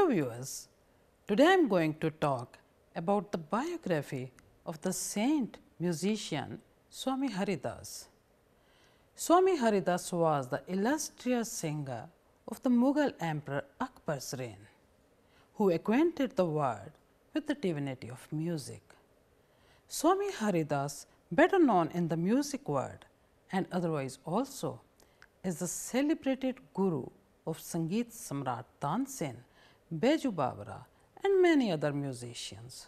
viewers, today I am going to talk about the biography of the saint musician Swami Haridas. Swami Haridas was the illustrious singer of the Mughal Emperor Akbar's reign, who acquainted the world with the divinity of music. Swami Haridas, better known in the music world and otherwise also, is the celebrated guru of Sangeet Samrat Tansen, Baiju Bawra and many other musicians.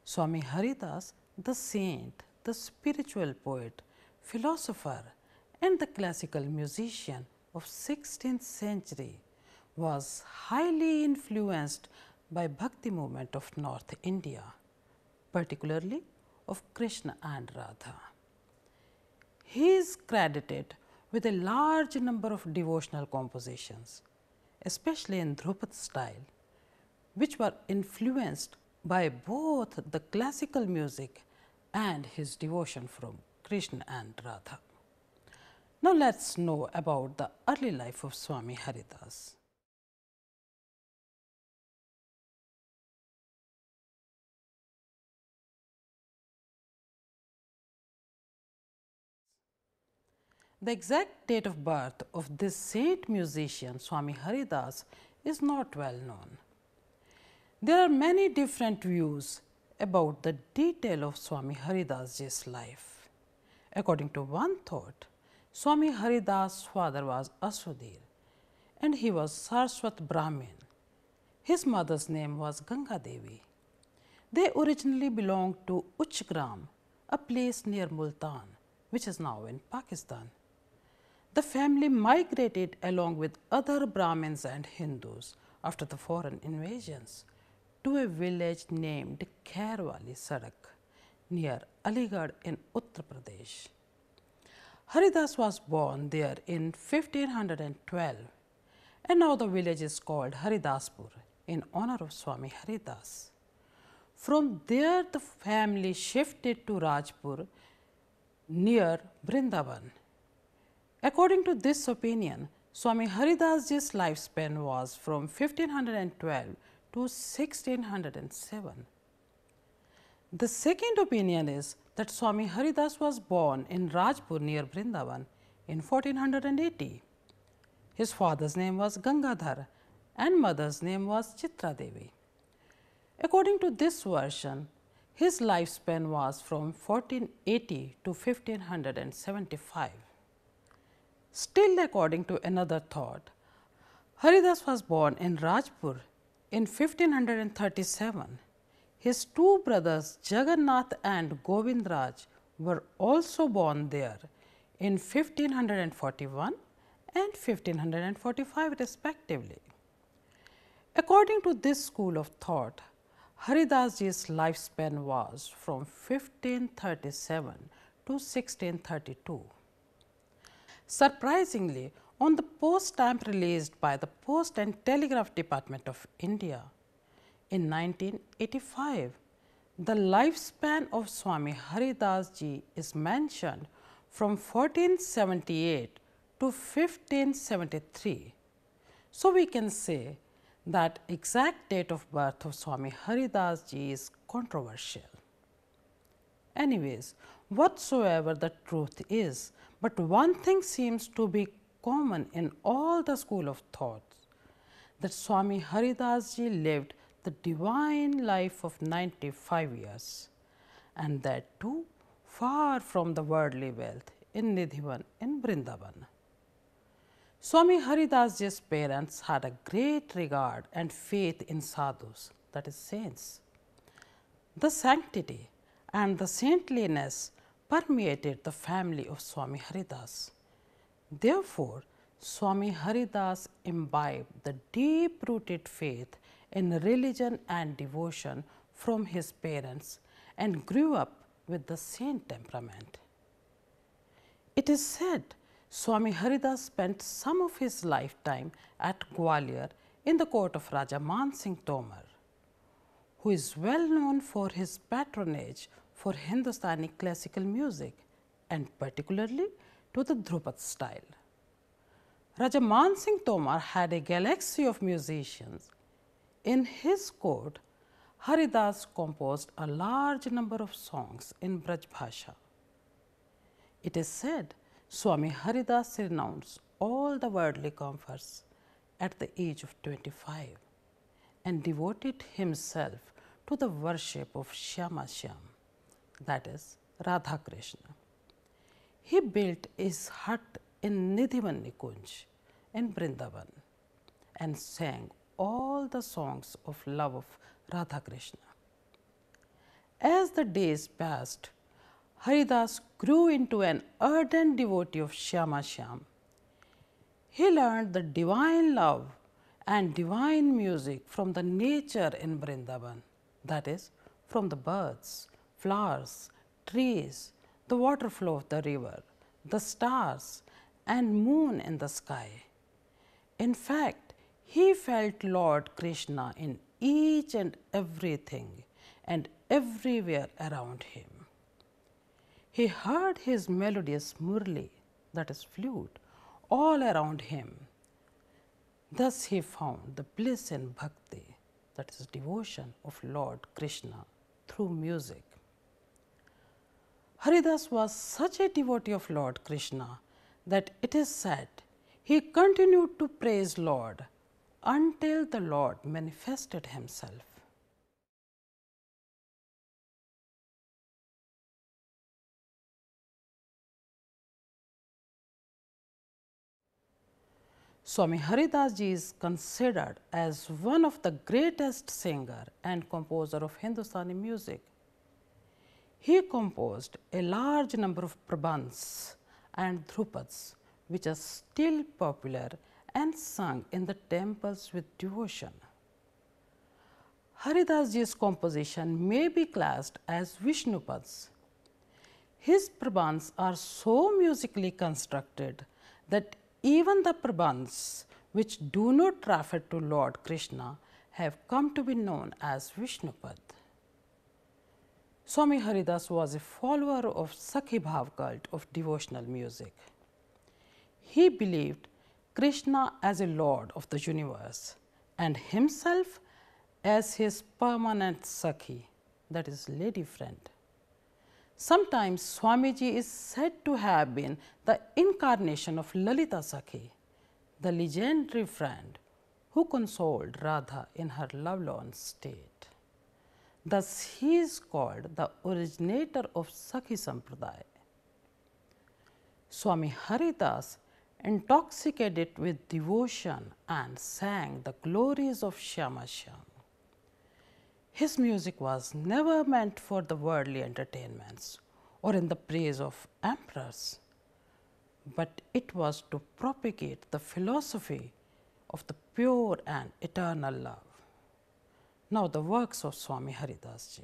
Swami Haridas, the saint, the spiritual poet, philosopher and the classical musician of 16th century, was highly influenced by Bhakti movement of North India, particularly of Krishna and Radha. He is credited with a large number of devotional compositions, especially in Dhrupad style, which were influenced by both the classical music and his devotion from Krishna and Radha. Now, let us know about the early life of Swami Haridas. The exact date of birth of this saint musician Swami Haridas is not well known. There are many different views about the detail of Swami Haridas's life. According to one thought, Swami Haridas' father was Asudhir and he was Saraswat Brahmin. His mother's name was Ganga Devi. They originally belonged to Uchgram, a place near Multan, which is now in Pakistan. The family migrated along with other Brahmins and Hindus after the foreign invasions to a village named Khairwali Sadak near Aligarh in Uttar Pradesh. Haridas was born there in 1512 and now the village is called Haridaspur in honor of Swami Haridas. From there the family shifted to Rajpur near Vrindavan. According to this opinion, Swami Haridas's lifespan was from 1512 to 1607. The second opinion is that Swami Haridas was born in Rajpur near Vrindavan in 1480. His father's name was Gangadhar and mother's name was Chitra Devi. According to this version, his lifespan was from 1480 to 1575. Still, according to another thought, Haridas was born in Rajpur in 1537. His two brothers Jagannath and Govindraj were also born there in 1541 and 1545 respectively. According to this school of thought, Haridas's lifespan was from 1537 to 1632. Surprisingly, on the post stamp released by the Post and Telegraph Department of India in 1985, the lifespan of Swami Haridas ji is mentioned from 1478 to 1573. So, we can say that exact date of birth of Swami Haridas ji is controversial. Anyways, whatsoever the truth is, but one thing seems to be common in all the school of thoughts, that Swami Haridas ji lived the divine life of 95 years and that too far from the worldly wealth in Nidhivan in Vrindavan. Swami Haridas ji's parents had a great regard and faith in sadhus, that is saints. The sanctity and the saintliness permeated the family of Swami Haridas. Therefore, Swami Haridas imbibed the deep-rooted faith in religion and devotion from his parents and grew up with the saint temperament. It is said Swami Haridas spent some of his lifetime at Gwalior in the court of Raja Man Singh Tomar, who is well known for his patronage for Hindustani classical music and particularly to the Dhrupad style. Raja Man Singh Tomar had a galaxy of musicians. In his court, Haridas composed a large number of songs in Braj Bhasha. It is said Swami Haridas renounced all the worldly comforts at the age of 25 and devoted himself to the worship of Shyama Shyam, that is Radha Krishna. He built his hut in Nidhivan Nikunj in Vrindavan and sang all the songs of love of Radha Krishna. As the days passed, Haridas grew into an ardent devotee of Shyama Shyam. He learned the divine love and divine music from the nature in Vrindavan, that is, from the birds, flowers, trees, the water flow of the river, the stars, and moon in the sky. In fact, he felt Lord Krishna in each and everything and everywhere around him. He heard his melodious murli, that is flute, all around him. Thus he found the bliss in bhakti, that is devotion of Lord Krishna through music. Haridas was such a devotee of Lord Krishna that it is said he continued to praise Lord until the Lord manifested himself. Swami Haridas Ji is considered as one of the greatest singer and composer of Hindustani music. He composed a large number of prabandhs and dhrupads which are still popular and sung in the temples with devotion. Haridas Ji's composition may be classed as Vishnupads. His prabandhs are so musically constructed that even the prabandhs which do not refer to Lord Krishna have come to be known as Vishnupad. Swami Haridas was a follower of Sakhi Bhav cult of devotional music. He believed Krishna as a lord of the universe and himself as his permanent Sakhi, that is lady friend. Sometimes Swamiji is said to have been the incarnation of Lalita Sakhi, the legendary friend who consoled Radha in her lovelorn state. Thus, he is called the originator of Sakhi Sampradaya. Swami Haridas intoxicated with devotion and sang the glories of Shyama Shyam. His music was never meant for the worldly entertainments or in the praise of emperors, but it was to propagate the philosophy of the pure and eternal love. Now the works of Swami Haridas Ji.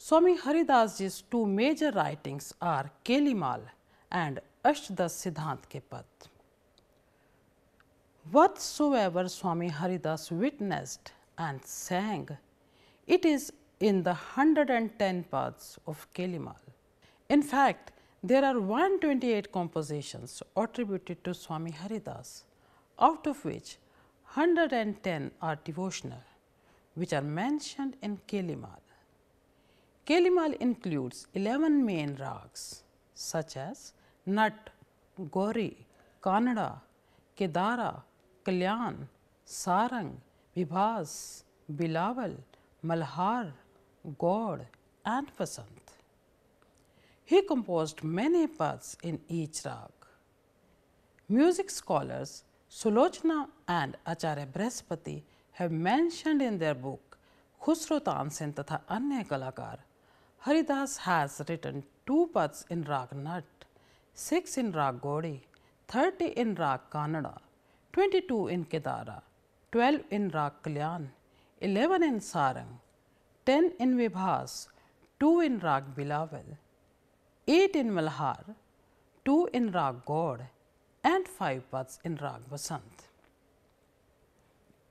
Swami Haridas Ji's two major writings are Kelimal and Ashtadas Siddhant Ke Pad. Whatsoever Swami Haridas witnessed and sang, it is in the 110 pads of Kelimal. In fact, there are 128 compositions attributed to Swami Haridas, out of which 110 are devotional, which are mentioned in Kelimal. Kelimal includes 11 main rags such as Nat, Gauri, Kannada, Kedara, Kalyan, Sarang, Vibhas, Bilawal, Malhar, Gaud and Vasant. He composed many pads in each rag. Music scholars Sulochana and Acharya Brihaspati have mentioned in their book Khusro Tansen Tatha Anya Kalakar, Haridas has written 2 pads in rag Nat, 6 in rag Gaudi, 30 in rag Kannada, 22 in Kedara, 12 in rag Kalyan, 11 in Sarang, 10 in Vibhas, 2 in rag Bilawal, 8 in Malhar, 2 in rag Gaud and 5 pads in rag Vasant.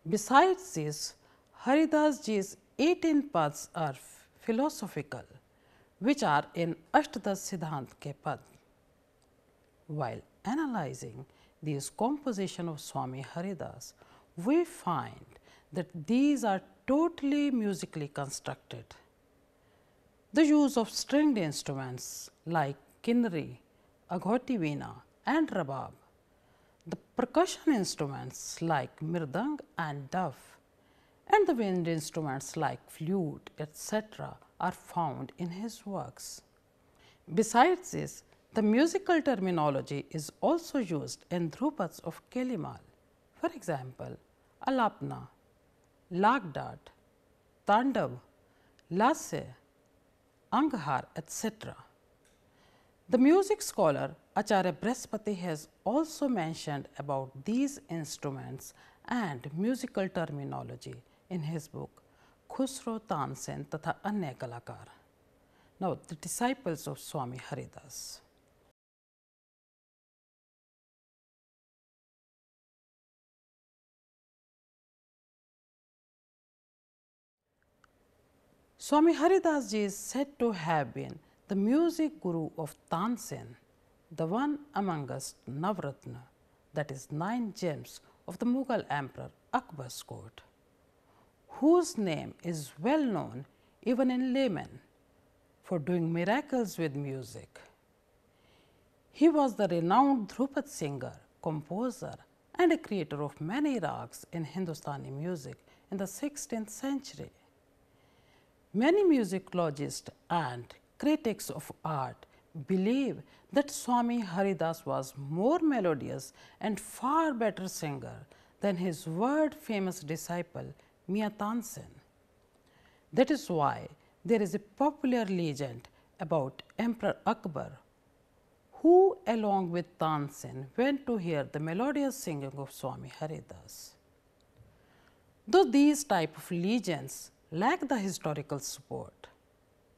Besides this, Haridas Ji's 18 pads are philosophical, which are in Ashtadश Siddhant ke pad. While analyzing these compositions of Swami Haridas, we find that these are totally musically constructed. The use of stringed instruments like kinnari, aghoti veena and rabab, the percussion instruments like mirdang and duf, and the wind instruments like flute, etc., are found in his works. Besides this, the musical terminology is also used in dhrupads of Kelimal. For example, alapna, lagdat, tandav, lase, anghar, etc. The music scholar Acharya Brihaspati has also mentioned about these instruments and musical terminology in his book Khusro Tansen Tatha Anya Kalakar. Now, the disciples of Swami Haridas. Swami Haridas ji is said to have been the music guru of Tansen, the one amongst Navratna, that is 9 gems of the Mughal Emperor Akbar's court, whose name is well known even in laymen for doing miracles with music. He was the renowned Dhrupad singer, composer and a creator of many rags in Hindustani music in the 16th century. Many musicologists and critics of art believe that Swami Haridas was more melodious and far better singer than his world famous disciple Mia Tansen. That is why there is a popular legend about Emperor Akbar, who along with Tansen went to hear the melodious singing of Swami Haridas. Though these type of legends lack the historical support,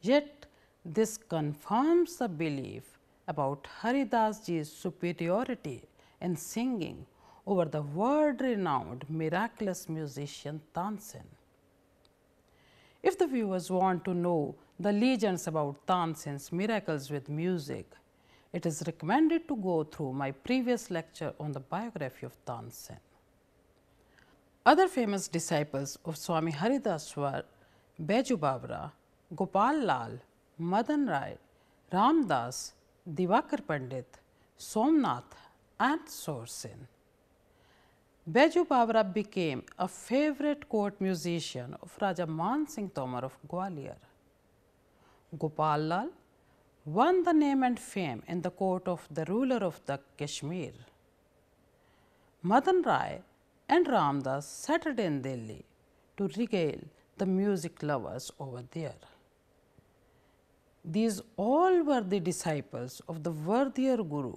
yet this confirms the belief about Haridas ji's superiority in singing over the world-renowned miraculous musician Tansen. If the viewers want to know the legends about Tansen's miracles with music, it is recommended to go through my previous lecture on the biography of Tansen. Other famous disciples of Swami Haridas were Baiju Babra, Gopal Lal, Madan Rai, Ramdas, Divakar Pandit, Somnath and Sorsen. Baiju Babra became a favorite court musician of Raja Man Singh Tomar of Gwalior. Gopal Lal won the name and fame in the court of the ruler of the Kashmir. Madan Rai and Ramdas settled in Delhi to regale the music lovers over there. These all were the disciples of the worthier Guru,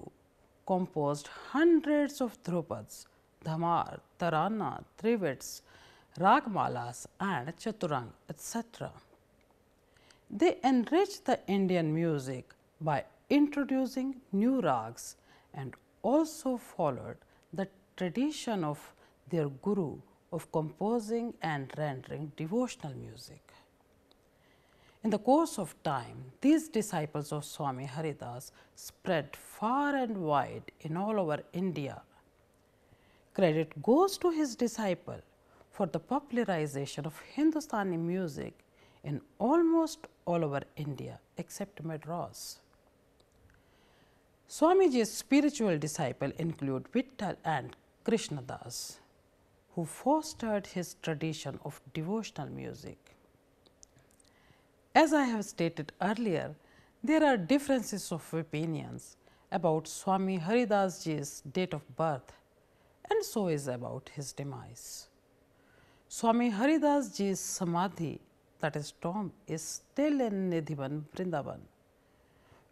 composed hundreds of dhrupads, dhamar, tarana, trivets, ragmalas and chaturang, etc. They enriched the Indian music by introducing new rags and also followed the tradition of their Guru of composing and rendering devotional music. In the course of time, these disciples of Swami Haridas spread far and wide in all over India. Credit goes to his disciple for the popularization of Hindustani music in almost all over India except Madras. Swamiji's spiritual disciples include Vittal and Krishnadas, who fostered his tradition of devotional music. As I have stated earlier, there are differences of opinions about Swami Haridas ji's date of birth, and so is about his demise. Swami Haridas ji's samadhi, that is tomb, is still in Nidhivan, Vrindavan,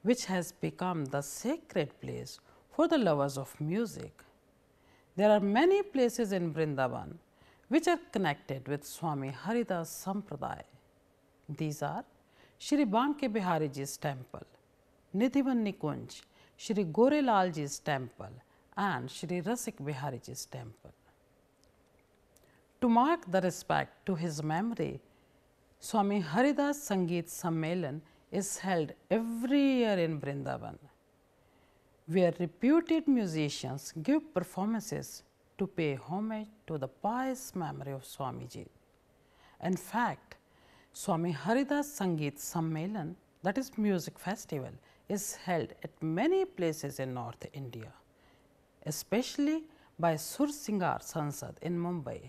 which has become the sacred place for the lovers of music. There are many places in Vrindavan which are connected with Swami Haridas Sampradaya. These are Shri Banke Bihari ji's temple, Nidhivan Nikunj, Shri Gorelal ji's temple and Shri Rasik Bihari ji's temple. To mark the respect to his memory, Swami Haridas Sangeet Sammelan is held every year in Vrindavan, where reputed musicians give performances to pay homage to the pious memory of Swamiji. In fact, Swami Haridas Sangeet Sammelan, that is music festival, is held at many places in North India, especially by Sur Singar Sansad in Mumbai,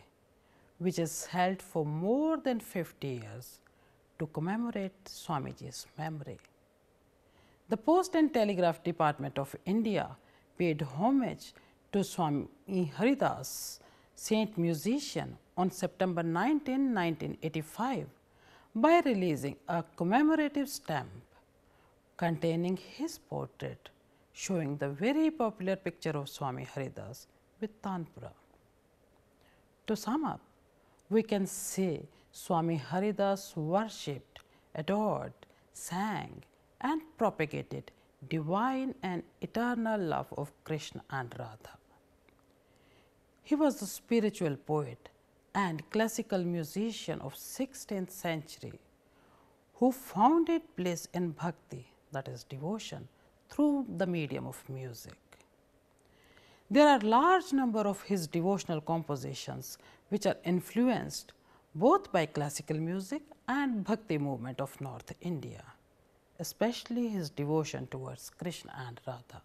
which is held for more than 50 years to commemorate Swamiji's memory. The Post and Telegraph Department of India paid homage to Swami Haridas, saint musician, on September 19, 1985 by releasing a commemorative stamp containing his portrait showing the very popular picture of Swami Haridas with Tanpura. To sum up, we can say Swami Haridas worshipped, adored, sang and propagated divine and eternal love of Krishna and Radha. He was the spiritual poet and classical musician of 16th century who founded bliss in bhakti, that is devotion, through the medium of music. There are large number of his devotional compositions which are influenced both by classical music and bhakti movement of North India, especially his devotion towards Krishna and Radha.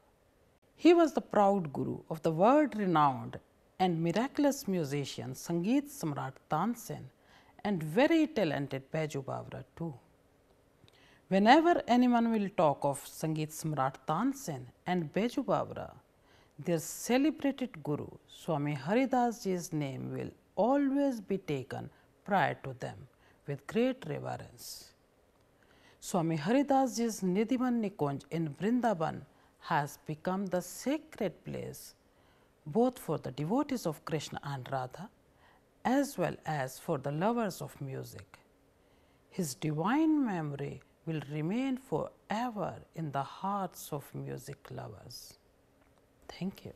He was the proud guru of the world-renowned and miraculous musician Sangeet Samrat Tansen and very talented Baiju Bawra too. Whenever anyone will talk of Sangeet Samrat Tansen and Baiju Bawra, their celebrated guru Swami Haridas Ji's name will always be taken prior to them with great reverence. Swami Haridas Ji's Nidhivan Nikunj in Vrindavan has become the sacred place both for the devotees of Krishna and Radha as well as for the lovers of music. His divine memory will remain forever in the hearts of music lovers. Thank you.